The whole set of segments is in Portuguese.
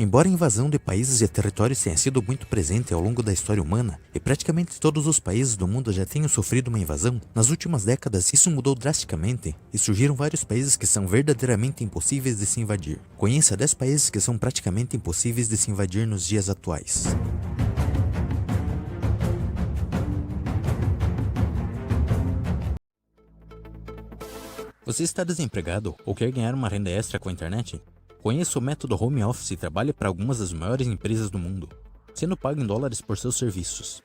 Embora a invasão de países e territórios tenha sido muito presente ao longo da história humana, e praticamente todos os países do mundo já tenham sofrido uma invasão, nas últimas décadas isso mudou drasticamente e surgiram vários países que são verdadeiramente impossíveis de se invadir. Conheça 10 países que são praticamente impossíveis de se invadir nos dias atuais. Você está desempregado ou quer ganhar uma renda extra com a internet? Conheça o método Home Office e trabalhe para algumas das maiores empresas do mundo, sendo pago em dólares por seus serviços.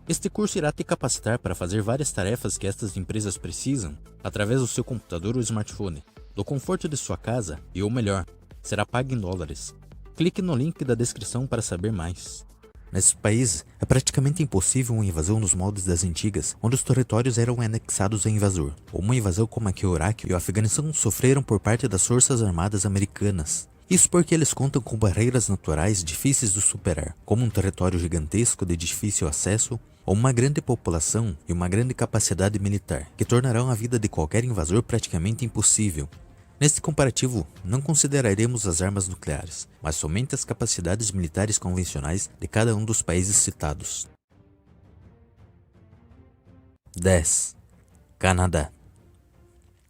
Este curso irá te capacitar para fazer várias tarefas que estas empresas precisam através do seu computador ou smartphone, do conforto de sua casa e, ou melhor, será pago em dólares. Clique no link da descrição para saber mais. Nesses países, é praticamente impossível uma invasão nos moldes das antigas, onde os territórios eram anexados ao invasor, ou uma invasão como a que o Iraque e o Afeganistão sofreram por parte das forças armadas americanas. Isso porque eles contam com barreiras naturais difíceis de superar, como um território gigantesco de difícil acesso, ou uma grande população e uma grande capacidade militar, que tornarão a vida de qualquer invasor praticamente impossível. Neste comparativo, não consideraremos as armas nucleares, mas somente as capacidades militares convencionais de cada um dos países citados. 10. Canadá.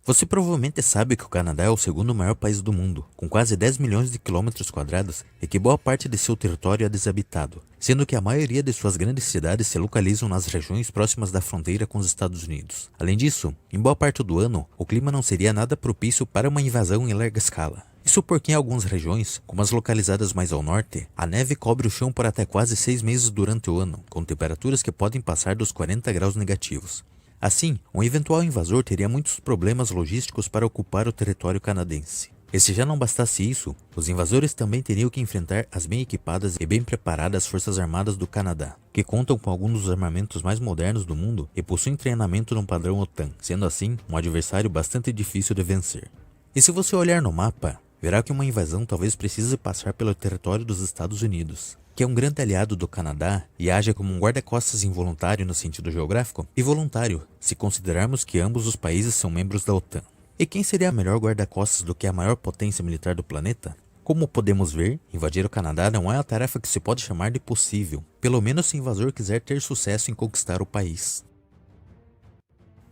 Você provavelmente sabe que o Canadá é o segundo maior país do mundo, com quase 10 milhões de quilômetros quadrados e que boa parte de seu território é desabitado, sendo que a maioria de suas grandes cidades se localizam nas regiões próximas da fronteira com os Estados Unidos. Além disso, em boa parte do ano, o clima não seria nada propício para uma invasão em larga escala. Isso porque em algumas regiões, como as localizadas mais ao norte, a neve cobre o chão por até quase 6 meses durante o ano, com temperaturas que podem passar dos 40 graus negativos. Assim, um eventual invasor teria muitos problemas logísticos para ocupar o território canadense. E se já não bastasse isso, os invasores também teriam que enfrentar as bem equipadas e bem preparadas Forças Armadas do Canadá, que contam com alguns dos armamentos mais modernos do mundo e possuem treinamento no padrão OTAN, sendo assim um adversário bastante difícil de vencer. E se você olhar no mapa, verá que uma invasão talvez precise passar pelo território dos Estados Unidos, que é um grande aliado do Canadá e age como um guarda-costas involuntário no sentido geográfico e voluntário, se considerarmos que ambos os países são membros da OTAN. E quem seria a melhor guarda-costas do que a maior potência militar do planeta? Como podemos ver, invadir o Canadá não é uma tarefa que se pode chamar de possível, pelo menos se o invasor quiser ter sucesso em conquistar o país.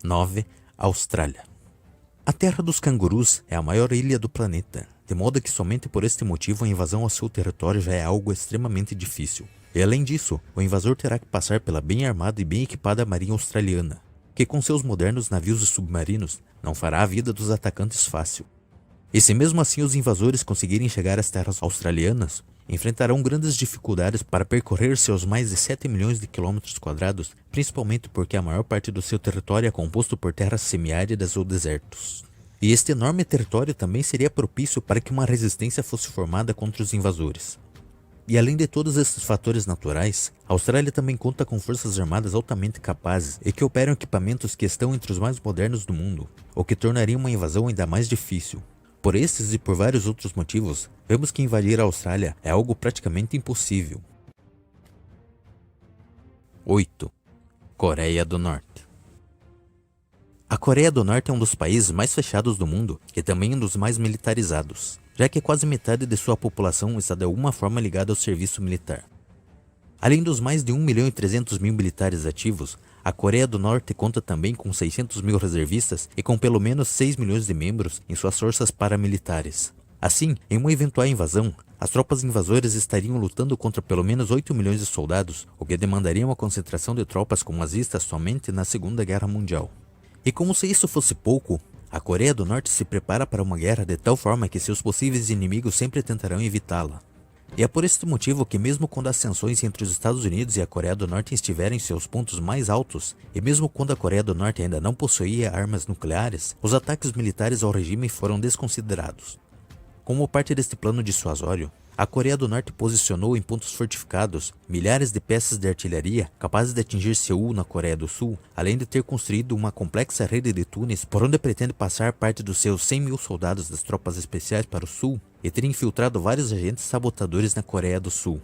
9. Austrália. A Terra dos Cangurus é a maior ilha do planeta, de modo que somente por este motivo a invasão ao seu território já é algo extremamente difícil. E além disso, o invasor terá que passar pela bem armada e bem equipada marinha australiana, que com seus modernos navios e submarinos não fará a vida dos atacantes fácil. E se mesmo assim os invasores conseguirem chegar às terras australianas, enfrentarão grandes dificuldades para percorrer seus mais de 7 milhões de quilômetros quadrados, principalmente porque a maior parte do seu território é composto por terras semiáridas ou desertos. E este enorme território também seria propício para que uma resistência fosse formada contra os invasores. E além de todos esses fatores naturais, a Austrália também conta com forças armadas altamente capazes e que operam equipamentos que estão entre os mais modernos do mundo, o que tornaria uma invasão ainda mais difícil. Por esses e por vários outros motivos, vemos que invadir a Austrália é algo praticamente impossível. 8. Coreia do Norte. A Coreia do Norte é um dos países mais fechados do mundo e também um dos mais militarizados, já que quase metade de sua população está de alguma forma ligada ao serviço militar. Além dos mais de 1.300.000 militares ativos, a Coreia do Norte conta também com 600 mil reservistas e com pelo menos 6 milhões de membros em suas forças paramilitares. Assim, em uma eventual invasão, as tropas invasoras estariam lutando contra pelo menos 8 milhões de soldados, o que demandaria uma concentração de tropas como as vistas somente na Segunda Guerra Mundial. E como se isso fosse pouco, a Coreia do Norte se prepara para uma guerra de tal forma que seus possíveis inimigos sempre tentarão evitá-la. E é por este motivo que mesmo quando as tensões entre os Estados Unidos e a Coreia do Norte estiverem em seus pontos mais altos, e mesmo quando a Coreia do Norte ainda não possuía armas nucleares, os ataques militares ao regime foram desconsiderados. Como parte deste plano dissuasório, a Coreia do Norte posicionou em pontos fortificados milhares de peças de artilharia capazes de atingir Seul na Coreia do Sul, além de ter construído uma complexa rede de túneis por onde pretende passar parte dos seus 100 mil soldados das tropas especiais para o Sul e ter infiltrado vários agentes sabotadores na Coreia do Sul.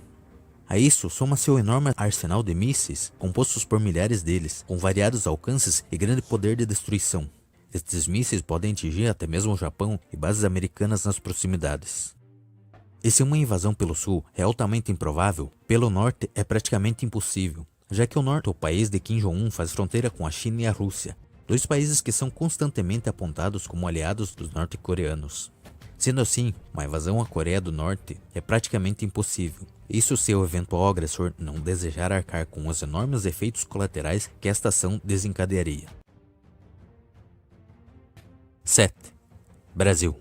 A isso soma seu enorme arsenal de mísseis, compostos por milhares deles, com variados alcances e grande poder de destruição. Estes mísseis podem atingir até mesmo o Japão e bases americanas nas proximidades. E se uma invasão pelo sul é altamente improvável, pelo norte é praticamente impossível, já que o norte, o país de Kim Jong-un, faz fronteira com a China e a Rússia, dois países que são constantemente apontados como aliados dos norte-coreanos. Sendo assim, uma invasão à Coreia do Norte é praticamente impossível, isso se o eventual agressor não desejar arcar com os enormes efeitos colaterais que esta ação desencadearia. 7. Brasil.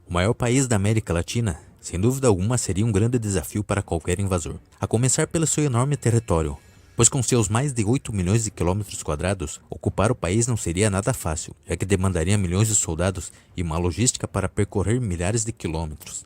O maior país da América Latina, sem dúvida alguma, seria um grande desafio para qualquer invasor, a começar pelo seu enorme território, pois com seus mais de 8 milhões de quilômetros quadrados, ocupar o país não seria nada fácil, já que demandaria milhões de soldados e uma logística para percorrer milhares de quilômetros.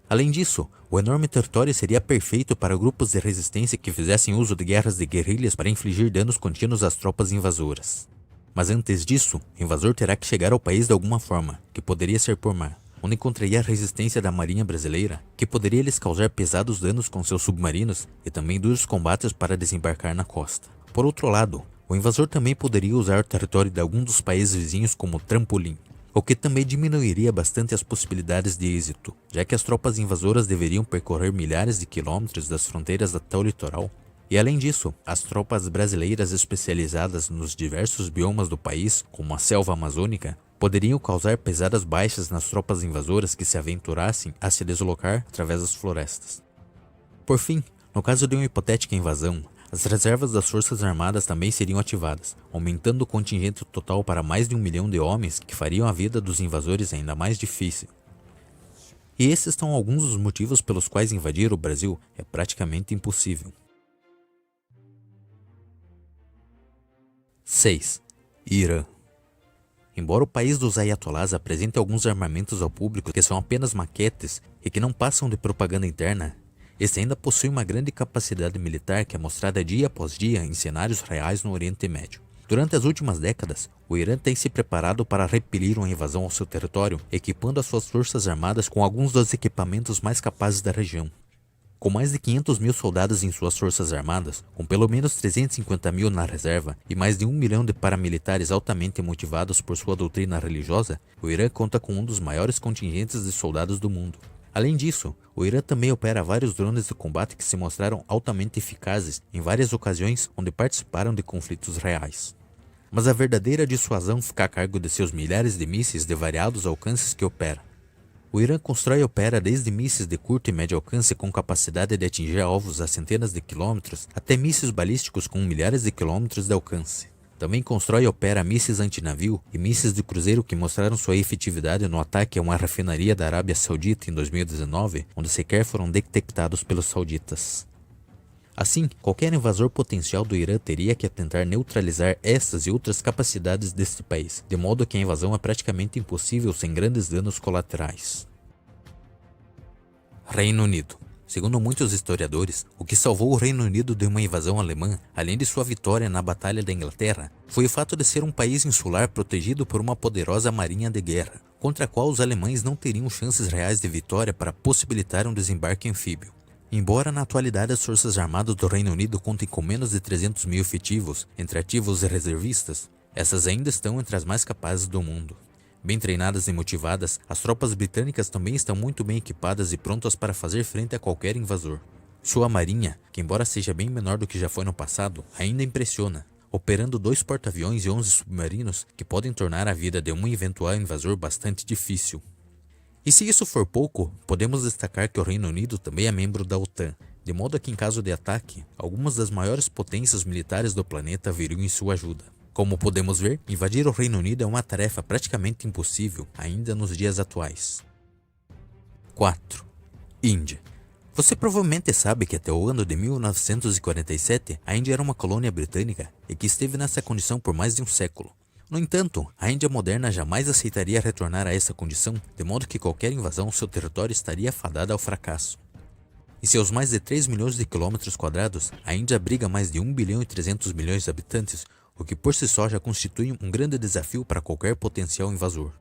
Além disso, o enorme território seria perfeito para grupos de resistência que fizessem uso de guerras de guerrilhas para infligir danos contínuos às tropas invasoras. Mas antes disso, o invasor terá que chegar ao país de alguma forma, que poderia ser por mar, onde encontraria a resistência da marinha brasileira, que poderia lhes causar pesados danos com seus submarinos e também duros combates para desembarcar na costa. Por outro lado, o invasor também poderia usar o território de algum dos países vizinhos como trampolim, o que também diminuiria bastante as possibilidades de êxito, já que as tropas invasoras deveriam percorrer milhares de quilômetros das fronteiras até o litoral. E além disso, as tropas brasileiras especializadas nos diversos biomas do país, como a selva amazônica, poderiam causar pesadas baixas nas tropas invasoras que se aventurassem a se deslocar através das florestas. Por fim, no caso de uma hipotética invasão, as reservas das Forças Armadas também seriam ativadas, aumentando o contingente total para mais de 1 milhão de homens que fariam a vida dos invasores ainda mais difícil. E esses são alguns dos motivos pelos quais invadir o Brasil é praticamente impossível. 6. Irã. Embora o país dos ayatollahs apresente alguns armamentos ao público que são apenas maquetes e que não passam de propaganda interna, este ainda possui uma grande capacidade militar que é mostrada dia após dia em cenários reais no Oriente Médio. Durante as últimas décadas, o Irã tem se preparado para repelir uma invasão ao seu território, equipando as suas forças armadas com alguns dos equipamentos mais capazes da região. Com mais de 500 mil soldados em suas forças armadas, com pelo menos 350 mil na reserva e mais de 1 milhão de paramilitares altamente motivados por sua doutrina religiosa, o Irã conta com um dos maiores contingentes de soldados do mundo. Além disso, o Irã também opera vários drones de combate que se mostraram altamente eficazes em várias ocasiões onde participaram de conflitos reais. Mas a verdadeira dissuasão fica a cargo de seus milhares de mísseis de variados alcances que opera. O Irã constrói e opera desde mísseis de curto e médio alcance com capacidade de atingir alvos a centenas de quilômetros até mísseis balísticos com milhares de quilômetros de alcance. Também constrói e opera mísseis antinavio e mísseis de cruzeiro que mostraram sua efetividade no ataque a uma refinaria da Arábia Saudita em 2019, onde sequer foram detectados pelos sauditas. Assim, qualquer invasor potencial do Irã teria que tentar neutralizar estas e outras capacidades deste país, de modo que a invasão é praticamente impossível sem grandes danos colaterais. Reino Unido. Segundo muitos historiadores, o que salvou o Reino Unido de uma invasão alemã, além de sua vitória na Batalha da Inglaterra, foi o fato de ser um país insular protegido por uma poderosa marinha de guerra, contra a qual os alemães não teriam chances reais de vitória para possibilitar um desembarque anfíbio. Embora na atualidade as forças armadas do Reino Unido contem com menos de 300 mil efetivos, entre ativos e reservistas, essas ainda estão entre as mais capazes do mundo. Bem treinadas e motivadas, as tropas britânicas também estão muito bem equipadas e prontas para fazer frente a qualquer invasor. Sua marinha, que embora seja bem menor do que já foi no passado, ainda impressiona, operando 2 porta-aviões e 11 submarinos que podem tornar a vida de um eventual invasor bastante difícil. E se isso for pouco, podemos destacar que o Reino Unido também é membro da OTAN, de modo que em caso de ataque, algumas das maiores potências militares do planeta viriam em sua ajuda. Como podemos ver, invadir o Reino Unido é uma tarefa praticamente impossível ainda nos dias atuais. 4. Índia. Você provavelmente sabe que até o ano de 1947, a Índia era uma colônia britânica e que esteve nessa condição por mais de um século. No entanto, a Índia moderna jamais aceitaria retornar a essa condição, de modo que qualquer invasão ao seu território estaria fadada ao fracasso. Em seus mais de 3 milhões de quilômetros quadrados, a Índia abriga mais de 1 bilhão e 300 milhões de habitantes, o que por si só já constitui um grande desafio para qualquer potencial invasor.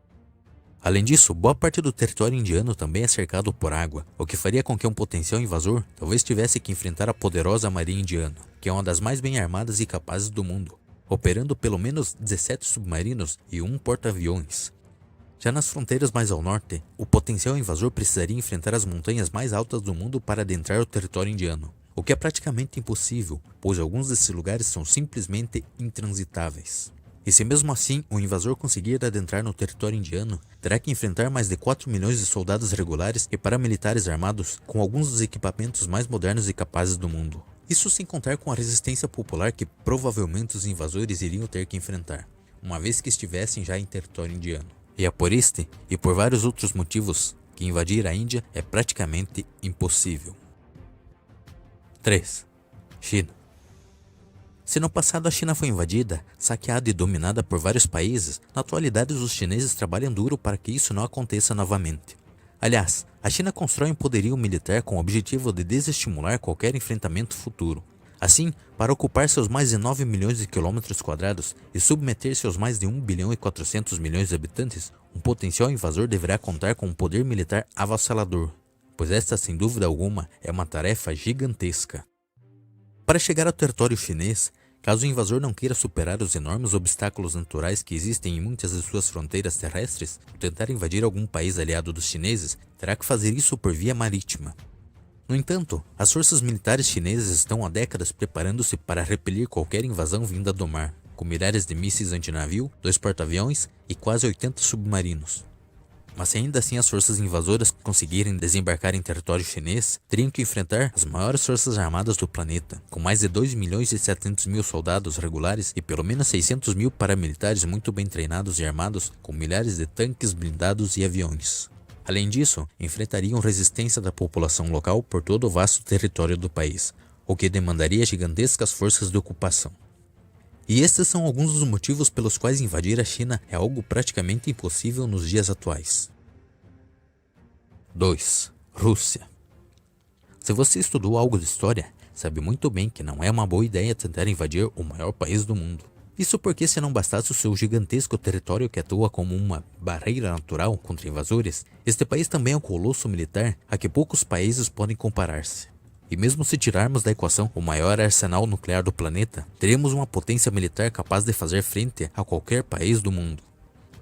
Além disso, boa parte do território indiano também é cercado por água, o que faria com que um potencial invasor talvez tivesse que enfrentar a poderosa marinha indiana, que é uma das mais bem armadas e capazes do mundo, operando pelo menos 17 submarinos e 1 porta-aviões. Já nas fronteiras mais ao norte, o potencial invasor precisaria enfrentar as montanhas mais altas do mundo para adentrar o território indiano, o que é praticamente impossível, pois alguns desses lugares são simplesmente intransitáveis. E se mesmo assim o invasor conseguir adentrar no território indiano, terá que enfrentar mais de 4 milhões de soldados regulares e paramilitares armados com alguns dos equipamentos mais modernos e capazes do mundo. Isso sem contar com a resistência popular que provavelmente os invasores iriam ter que enfrentar, uma vez que estivessem já em território indiano. E é por este e por vários outros motivos que invadir a Índia é praticamente impossível. 3. China. Se no passado a China foi invadida, saqueada e dominada por vários países, na atualidade os chineses trabalham duro para que isso não aconteça novamente. Aliás, a China constrói um poderio militar com o objetivo de desestimular qualquer enfrentamento futuro. Assim, para ocupar seus mais de 9 milhões de quilômetros quadrados e submeter seus mais de 1 bilhão e 400 milhões de habitantes, um potencial invasor deverá contar com um poder militar avassalador, pois esta, sem dúvida alguma, é uma tarefa gigantesca. Para chegar ao território chinês, caso o invasor não queira superar os enormes obstáculos naturais que existem em muitas de suas fronteiras terrestres, ou tentar invadir algum país aliado dos chineses, terá que fazer isso por via marítima. No entanto, as forças militares chinesas estão há décadas preparando-se para repelir qualquer invasão vinda do mar, com milhares de mísseis antinavio, 2 porta-aviões e quase 80 submarinos. Mas se ainda assim as forças invasoras conseguirem desembarcar em território chinês, teriam que enfrentar as maiores forças armadas do planeta, com mais de 2 milhões e 700 mil soldados regulares e pelo menos 600 mil paramilitares muito bem treinados e armados, com milhares de tanques, blindados e aviões. Além disso, enfrentariam resistência da população local por todo o vasto território do país, o que demandaria gigantescas forças de ocupação. E estes são alguns dos motivos pelos quais invadir a China é algo praticamente impossível nos dias atuais. 2. Rússia. Se você estudou algo de história, sabe muito bem que não é uma boa ideia tentar invadir o maior país do mundo. Isso porque, se não bastasse o seu gigantesco território que atua como uma barreira natural contra invasores, este país também é um colosso militar a que poucos países podem comparar-se. E mesmo se tirarmos da equação o maior arsenal nuclear do planeta, teremos uma potência militar capaz de fazer frente a qualquer país do mundo.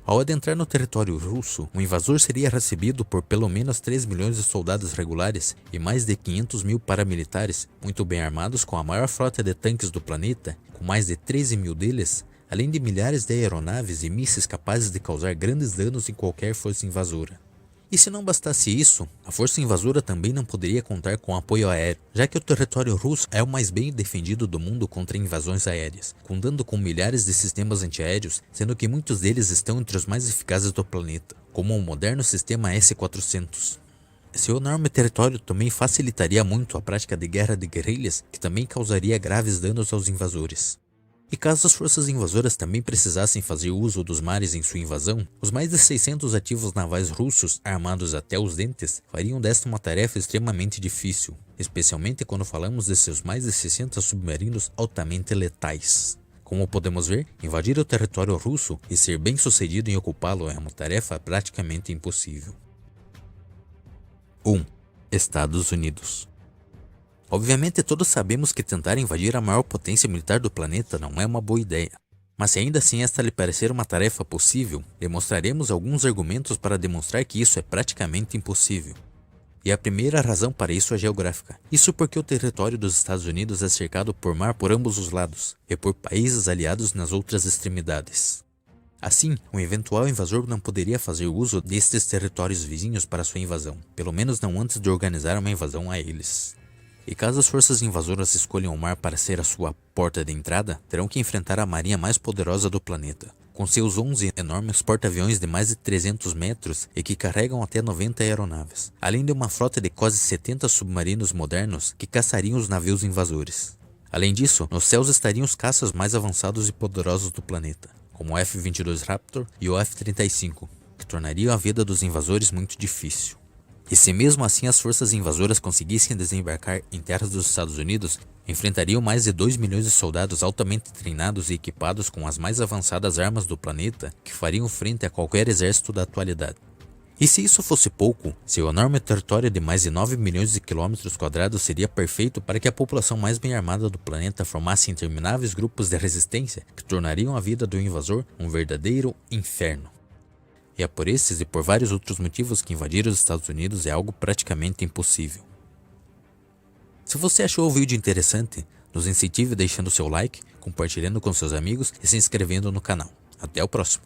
Ao adentrar no território russo, o invasor seria recebido por pelo menos 3 milhões de soldados regulares e mais de 500 mil paramilitares, muito bem armados com a maior frota de tanques do planeta, com mais de 13 mil deles, além de milhares de aeronaves e mísseis capazes de causar grandes danos em qualquer força invasora. E se não bastasse isso, a força invasora também não poderia contar com apoio aéreo, já que o território russo é o mais bem defendido do mundo contra invasões aéreas, contando com milhares de sistemas antiaéreos, sendo que muitos deles estão entre os mais eficazes do planeta, como o moderno sistema S-400. Seu enorme território também facilitaria muito a prática de guerra de guerrilhas, que também causaria graves danos aos invasores. E caso as forças invasoras também precisassem fazer uso dos mares em sua invasão, os mais de 600 ativos navais russos, armados até os dentes, fariam desta uma tarefa extremamente difícil, especialmente quando falamos de seus mais de 60 submarinos altamente letais. Como podemos ver, invadir o território russo e ser bem sucedido em ocupá-lo é uma tarefa praticamente impossível. 1. Estados Unidos. Obviamente todos sabemos que tentar invadir a maior potência militar do planeta não é uma boa ideia. Mas se ainda assim esta lhe parecer uma tarefa possível, demonstraremos alguns argumentos para demonstrar que isso é praticamente impossível. E a primeira razão para isso é geográfica. Isso porque o território dos Estados Unidos é cercado por mar por ambos os lados, e por países aliados nas outras extremidades. Assim, um eventual invasor não poderia fazer uso destes territórios vizinhos para sua invasão, pelo menos não antes de organizar uma invasão a eles. E caso as forças invasoras escolham o mar para ser a sua porta de entrada, terão que enfrentar a marinha mais poderosa do planeta, com seus 11 enormes porta-aviões de mais de 300 metros e que carregam até 90 aeronaves, além de uma frota de quase 70 submarinos modernos que caçariam os navios invasores. Além disso, nos céus estariam os caças mais avançados e poderosos do planeta, como o F-22 Raptor e o F-35, que tornariam a vida dos invasores muito difícil. E se mesmo assim as forças invasoras conseguissem desembarcar em terras dos Estados Unidos, enfrentariam mais de 2 milhões de soldados altamente treinados e equipados com as mais avançadas armas do planeta, que fariam frente a qualquer exército da atualidade. E se isso fosse pouco, seu enorme território de mais de 9 milhões de quilômetros quadrados seria perfeito para que a população mais bem armada do planeta formasse intermináveis grupos de resistência que tornariam a vida do invasor um verdadeiro inferno. E é por esses e por vários outros motivos que invadir os Estados Unidos é algo praticamente impossível. Se você achou o vídeo interessante, nos incentive deixando seu like, compartilhando com seus amigos e se inscrevendo no canal. Até o próximo!